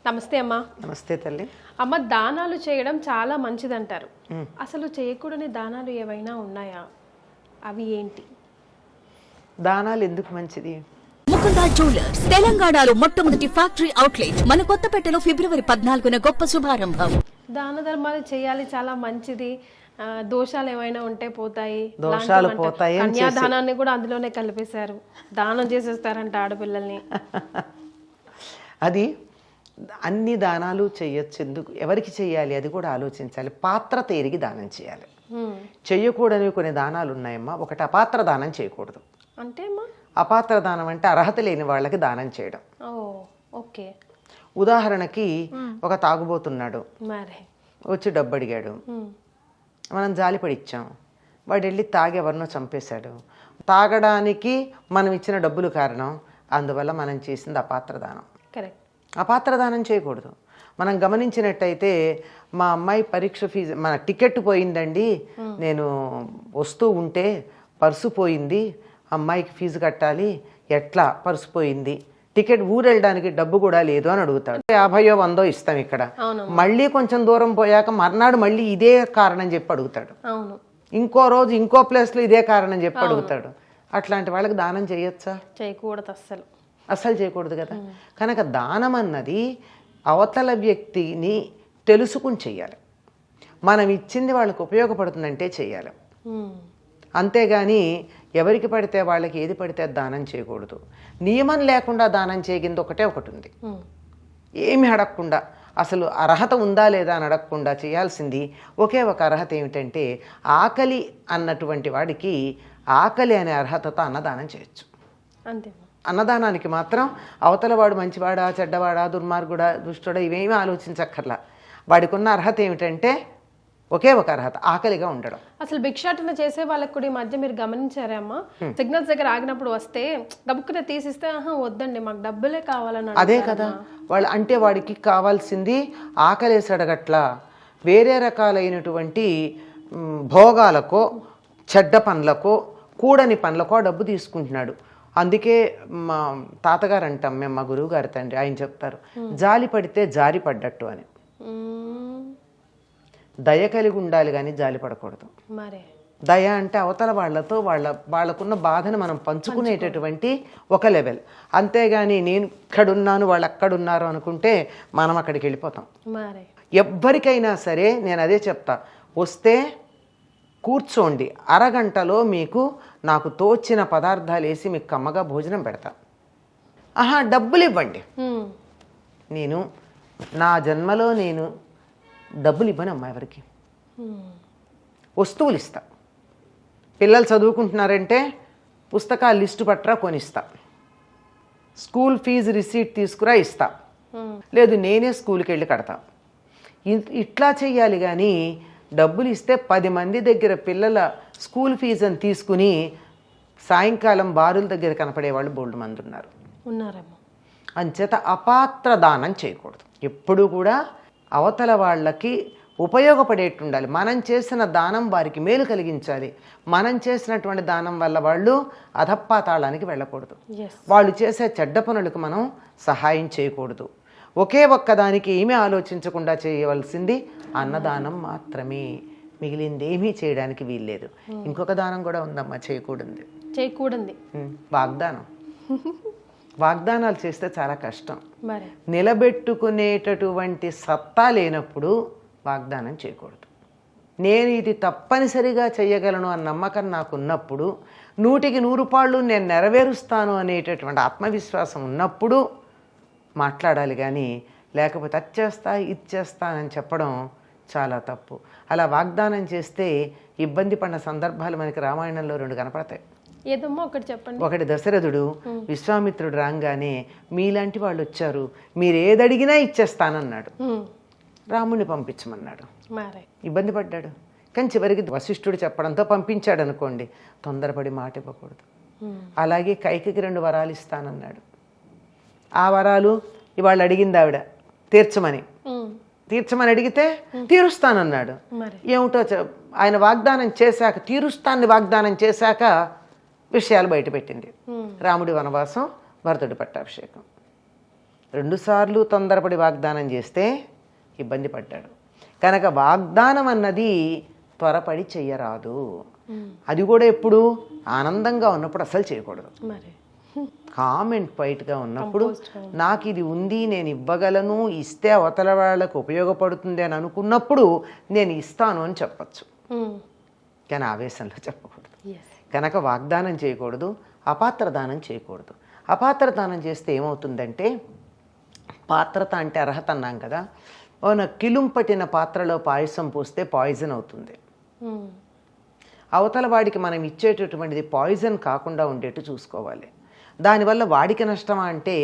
నమస్తే అమ్మా. నమస్తే తల్లి. అమ్మ, దానాలు చేయడం చాలా మంచిదంటారు. అసలు చేయకూడని దానాలు ఏవైనా ఉన్నాయా? అవి ఏంటి? దానాలు ఎందుకు మంచిది? ముకుందా జ్యువెలర్స్ తెలంగాణలో మొట్టమొదటి ఫ్యాక్టరీ అవుట్లెట్ మన కొత్తపేటలో ఫిబ్రవరి 14న గొప్ప శుభారంభం. దాన ధర్మాలు చేయాలి, చాలా మంచిది. దోషాలు ఏమైనా ఉంటే పోతాయి, దోషాలు పోతాయి. కన్యాదానాన్ని కూడా అందులోనే కలిపేశారు. దానం చేసేస్తారంట ఆడపిల్లల్ని. అది అన్ని దానాలు చేయొచ్చు. ఎందుకు, ఎవరికి చేయాలి అది కూడా ఆలోచించాలి. పాత్ర ఎరిగి దానం చేయాలి. చెయ్యకూడనివి కొన్ని దానాలు ఉన్నాయమ్మా. ఒకటి అపాత్ర దానం చేయకూడదు. అంటే అమ్మా, అపాత్ర దానం అంటే అర్హత లేని వాళ్ళకి దానం చేయడం. ఓకే. ఉదాహరణకి ఒక తాగుబోతున్నాడు, మరి వచ్చి డబ్బు అడిగాడు. మనం జాలిపడి ఇచ్చాం. వాడు వెళ్ళి తాగి ఎవరినో చంపేశాడు. తాగడానికి మనం ఇచ్చిన డబ్బులు కారణం. అందువల్ల మనం చేసింది అపాత్ర దానం. కరెక్ట్. అపాత్ర దానం చేయకూడదు. మనం గమనించినట్టయితే, మా అమ్మాయి పరీక్ష ఫీజు, మన టికెట్ పోయిందండి, నేను వస్తూ ఉంటే పర్సు పోయింది, అమ్మాయికి ఫీజు కట్టాలి, ఎట్లా పర్సు పోయింది, టికెట్ ఊరు వెళ్ళడానికి డబ్బు కూడా లేదు అని అడుగుతాడు. 50 100 ఇస్తాం ఇక్కడ. మళ్ళీ కొంచెం దూరం పోయాక మర్నాడు మళ్ళీ ఇదే కారణం చెప్పి అడుగుతాడు. ఇంకో రోజు ఇంకో ప్లేస్లో ఇదే కారణం చెప్పి అడుగుతాడు. అట్లాంటి వాళ్ళకి దానం చేయొచ్చా? చేయకూడదు. అస్సలు చేయకూడదు కదా. కనుక దానం అన్నది అవతల వ్యక్తిని తెలుసుకుని చెయ్యాలి. మనం ఇచ్చింది వాళ్ళకి ఉపయోగపడుతుందంటే చెయ్యాలి. అంతేగాని ఎవరికి పడితే వాళ్ళకి ఏది పడితే దానం చేయకూడదు. నియమం లేకుండా దానం చేయగింది ఒకటి ఉంది. ఏమి అడగకుండా, అసలు అర్హత ఉందా లేదా అని అడగకుండా చేయాల్సింది ఒకే ఒక అర్హత ఏమిటంటే, ఆకలి అన్నటువంటి వాడికి ఆకలి అనే అర్హతతో అన్నదానం చేయొచ్చు. అంతే. అన్నదానానికి మాత్రం అవతల వాడు మంచివాడా, చెడ్డవాడా, దుర్మార్గుడా, దుష్టుడా ఇవేమీ ఆలోచించక్కర్లా. వాడికి ఉన్న అర్హత ఏమిటంటే ఒకే ఒక అర్హత, ఆకలిగా ఉండడం. అసలు భిక్షాటన చేసే వాళ్ళకి కూడా ఈ మధ్య మీరు గమనించారా అమ్మా? సిగ్నల్స్ దగ్గర ఆగినప్పుడు వస్తే డబ్బుకునే తీసిస్తే వద్దండి మాకు డబ్బులే కావాలని. అదే కదా వాళ్ళు అంటే, వాడికి కావాల్సింది ఆకలేసి అడగట్లా, వేరే రకాలైనటువంటి భోగాలకో, చెడ్డ పనులకో, కూడని పనులకో డబ్బు తీసుకుంటున్నాడు. అందుకే మా తాతగారు అంటాం మేము, మా గురువు గారి తండ్రి, ఆయన చెప్తారు, జాలి పడితే జారి పడ్డట్టు అని. దయ కలిగి ఉండాలి కానీ జాలి పడకూడదు. దయ అంటే అవతల వాళ్ళతో వాళ్ళకున్న బాధను మనం పంచుకునేటటువంటి ఒక లెవెల్. అంతేగాని నేను ఇక్కడున్నాను వాళ్ళు అక్కడున్నారు అనుకుంటే మనం అక్కడికి వెళ్ళిపోతాం. ఎవ్వరికైనా సరే నేను అదే చెప్తా, వస్తే కూర్చోండి, అరగంటలో మీకు నాకు తోచిన పదార్థాలు వేసి మీకు కమ్మగా భోజనం పెడతా. డబ్బులు ఇవ్వండి. నేను నా జన్మలో నేను డబ్బులు ఇవ్వను అమ్మా ఎవరికి. వస్తువులు ఇస్తా. పిల్లలు చదువుకుంటున్నారంటే పుస్తకాలు లిస్టు పట్టరా కొనిస్తా. స్కూల్ ఫీజు రిసీట్ తీసుకురా ఇస్తా. లేదు నేనే స్కూల్కి వెళ్ళి కడతా. ఇట్లా చెయ్యాలి. కానీ డబ్బులు ఇస్తే 10 మంది దగ్గర పిల్లల స్కూల్ ఫీజు అని తీసుకుని సాయంకాలం బారుల దగ్గర కనపడేవాళ్ళు బోల్డ్ మంది ఉన్నారు. అంచేత అపాత్ర దానం చేయకూడదు. ఎప్పుడూ కూడా అవతల వాళ్ళకి ఉపయోగపడేట్టుండాలి. మనం చేసిన దానం వారికి మేలు కలిగించాలి. మనం చేసినటువంటి దానం వల్ల వాళ్ళు అధపాతాళానికి వెళ్ళకూడదు. వాళ్ళు చేసే చెడ్డ పనులకు మనం సహాయం చేయకూడదు. ఒకే ఒక్కదానికి ఏమీ ఆలోచించకుండా చేయవలసింది అన్నదానం మాత్రమే. మిగిలింది ఏమీ చేయడానికి వీల్లేదు. ఇంకొక దానం కూడా ఉందమ్మా చేయకూడదు. వాగ్దానం. వాగ్దానాలు చేస్తే చాలా కష్టం. నిలబెట్టుకునేటటువంటి సత్తా లేనప్పుడు వాగ్దానం చేయకూడదు. నేను ఇది తప్పనిసరిగా చేయగలను అన్న నమ్మకం నాకు ఉన్నప్పుడు, 100కి 100 పాళ్ళు నేను నెరవేరుస్తాను అనేటటువంటి ఆత్మవిశ్వాసం ఉన్నప్పుడు మాట్లాడాలి. కానీ లేకపోతే అది చేస్తా ఇది చేస్తానని చెప్పడం చాలా తప్పు. అలా వాగ్దానం చేస్తే ఇబ్బంది పడిన సందర్భాలు మనకి రామాయణంలో 2 కనపడతాయి. ఏదమ్మా ఒకటి చెప్పండి. ఒకటి దశరథుడు విశ్వామిత్రుడు రాగానే మీలాంటి వాళ్ళు వచ్చారు, మీరు ఏదడిగినా ఇచ్చేస్తానన్నాడు. రాముడిని పంపించమన్నాడు. ఇబ్బంది పడ్డాడు. కానీ చివరికి వశిష్ఠుడు చెప్పడంతో పంపించాడు అనుకోండి. తొందరపడి మాట ఇవ్వకూడదు. అలాగే కైకకి 2 వరాలు ఇస్తానన్నాడు. ఆ వరాలు ఇవాళ అడిగింది ఆవిడ తీర్చమని అడిగితే తీరుస్తానన్నాడు. ఏమిటో ఆయన వాగ్దానం చేశాక, తీరుస్తాన్ని వాగ్దానం చేశాక విషయాలు బయటపెట్టింది. రాముడి వనవాసం, భరతుడి పట్టాభిషేకం. 2 సార్లు తొందరపడి వాగ్దానం చేస్తే ఇబ్బంది పడ్డాడు. కనుక వాగ్దానం అన్నది త్వరపడి చెయ్యరాదు. అది కూడా ఎప్పుడు ఆనందంగా ఉన్నప్పుడు అసలు చేయకూడదు. మరి కామ్ అండ్ క్వైట్గా ఉన్నప్పుడు నాకు ఇది ఉంది, నేను ఇవ్వగలను, ఇస్తే అవతల వాళ్ళకు ఉపయోగపడుతుంది అని అనుకున్నప్పుడు నేను ఇస్తాను అని చెప్పచ్చు. కానీ ఆవేశంలో చెప్పకూడదు. కనుక వాగ్దానం చేయకూడదు, అపాత్ర దానం చేయకూడదు. అపాత్ర దానం చేస్తే ఏమవుతుందంటే, పాత్రత అంటే అర్హత అన్నాం కదా, కిలుం పట్టిన పాత్రలో పాయసం పోస్తే పాయిజన్ అవుతుంది. అవతల వాడికి మనం ఇచ్చేటటువంటిది పాయిజన్ కాకుండా ఉండేట్టు చూసుకోవాలి. దానివల్ల వాడికి నష్టమా అంటే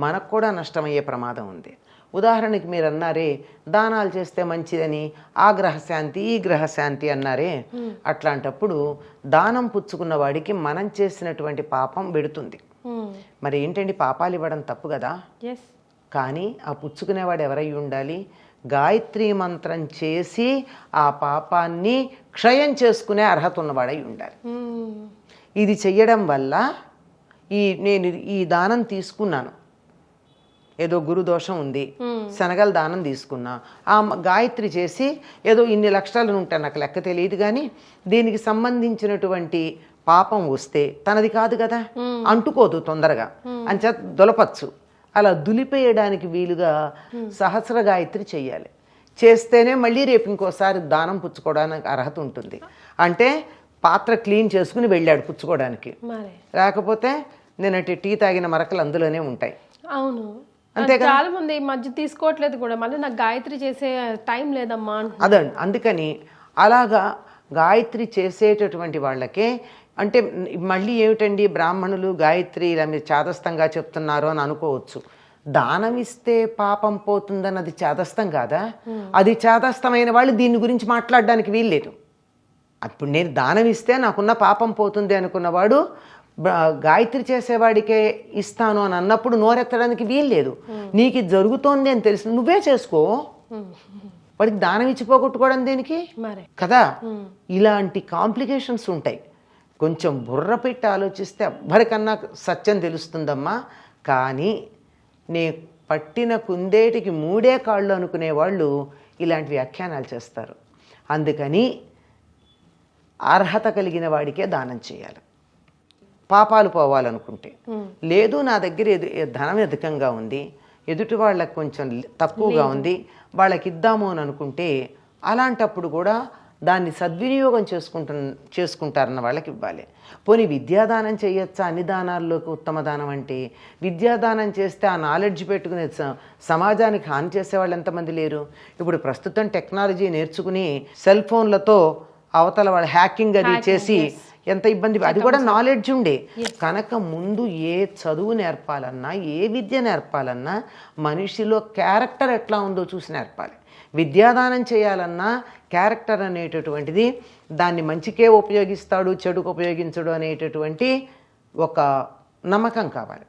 మనకు కూడా నష్టమయ్యే ప్రమాదం ఉంది. ఉదాహరణకి మీరు అన్నారే దానాలు చేస్తే మంచిదని, ఆ గ్రహశాంతి ఈ గ్రహశాంతి అన్నారే, అట్లాంటప్పుడు దానం పుచ్చుకున్న వాడికి మనం చేసినటువంటి పాపం పెడుతుంది. మరి ఏంటండి, పాపాలు ఇవ్వడం తప్పు కదా. కానీ ఆ పుచ్చుకునేవాడు ఎవరై ఉండాలి? గాయత్రి మంత్రం చేసి ఆ పాపాన్ని క్షయం చేసుకునే అర్హత ఉన్నవాడై ఉండాలి. ఇది చెయ్యడం వల్ల నేను ఈ దానం తీసుకున్నాను, ఏదో గురుదోషం ఉంది, శనగల దానం తీసుకున్నా, ఆ గాయత్రి చేసి ఏదో ఇన్ని లక్షలు ఉంటాయి, నాకు లెక్క తెలియదు, కానీ దీనికి సంబంధించినటువంటి పాపం వస్తే తనది కాదు కదా, అంటుకోదు తొందరగా, అంచేత దులపచ్చు. అలా దులిపేయడానికి వీలుగా సహస్ర గాయత్రి చెయ్యాలి. చేస్తేనే మళ్ళీ రేపు ఇంకోసారి దానం పుచ్చుకోవడానికి అర్హత ఉంటుంది. అంటే పాత్ర క్లీన్ చేసుకుని వెళ్ళాడు పుచ్చుకోవడానికి, లేకపోతే నేనంటే టీ తాగిన మరకలు అందులోనే ఉంటాయి. అవును, అంతే. చాలా మంది ఈ మధ్య తీసుకోవట్లేదు కూడా, మళ్ళీ నాకు గాయత్రి చేసే టైం లేదమ్మా. అదండి, అందుకని అలాగా గాయత్రి చేసేటటువంటి వాళ్ళకే అంటే మళ్ళీ ఏమిటండి బ్రాహ్మణులు గాయత్రి ఇలా మీరు చాదస్తంగా చెప్తున్నారు అని అనుకోవచ్చు. దానం ఇస్తే పాపం పోతుందని అది చాదస్తం కాదా? అది చాదస్తమైన వాళ్ళు దీని గురించి మాట్లాడడానికి వీల్లేదు. అప్పుడు నేను దానం ఇస్తే నాకున్న పాపం పోతుంది అనుకున్నవాడు గాయత్రి చేసేవాడికే ఇస్తాను అని అన్నప్పుడు నోరెత్తడానికి వీల్లేదు. నీకు ఇది జరుగుతోంది అని తెలిసి నువ్వే చేసుకో, వాడికి దానం ఇచ్చి పోగొట్టుకోవడం దేనికి కదా. ఇలాంటి కాంప్లికేషన్స్ ఉంటాయి. కొంచెం బుర్ర పెట్టి ఆలోచిస్తే ఎవ్వరికన్నా సత్యం తెలుస్తుందమ్మా. కానీ నే పట్టిన కుందేటికి 3 కాళ్ళు అనుకునే వాళ్ళు ఇలాంటి వ్యాఖ్యానాలు చేస్తారు. అందుకని అర్హత కలిగిన వాడికే దానం చేయాలి. పాపాలు పోవాలనుకుంటే లేదు, నా దగ్గర ధనం అధికంగా ఉంది, ఎదుటి వాళ్ళకి కొంచెం తక్కువగా ఉంది, వాళ్ళకి ఇద్దాము అని అనుకుంటే అలాంటప్పుడు కూడా దాన్ని సద్వినియోగం చేసుకుంటారన్న వాళ్ళకి ఇవ్వాలి. పోనీ విద్యాదానం చేయొచ్చా? అన్ని దానాల్లోకి ఉత్తమ దానం అంటే విద్యాదానం చేస్తే ఆ నాలెడ్జ్ పెట్టుకునే సమాజానికి హాని చేసేవాళ్ళు ఎంతమంది లేరు? ఇప్పుడు ప్రస్తుతం టెక్నాలజీ నేర్చుకుని సెల్ ఫోన్లతో అవతల వాళ్ళు హ్యాకింగ్ అది చేసి ఎంత ఇబ్బంది, అది కూడా నాలెడ్జ్ ఉండే. కనుక ముందు ఏ చదువు నేర్పాలన్నా, ఏ విద్య నేర్పాలన్నా మనిషిలో క్యారెక్టర్ ఎట్లా ఉందో చూసి నేర్పాలి. విద్యాదానం చేయాలన్నా క్యారెక్టర్ అనేటటువంటిది దాన్ని మంచికే ఉపయోగిస్తాడు, చెడుకు ఉపయోగించడు అనేటటువంటి ఒక నమ్మకం కావాలి.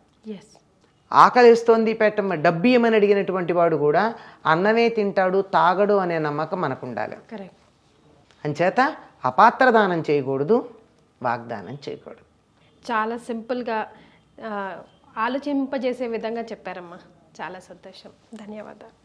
ఆకలిస్తోంది పెట్టమ్మ డబ్బు ఇవ్వమని అడిగినటువంటి వాడు కూడా అన్నమే తింటాడు, తాగడు అనే నమ్మకం మనకు ఉండాలి. అంచేత అపాత్ర దానం చేయకూడదు, వాగ్దానం చేయకూడదు. చాలా సింపుల్గా ఆలోచింపజేసే విధంగా చెప్పారమ్మా. చాలా సంతోషం, ధన్యవాదాలు.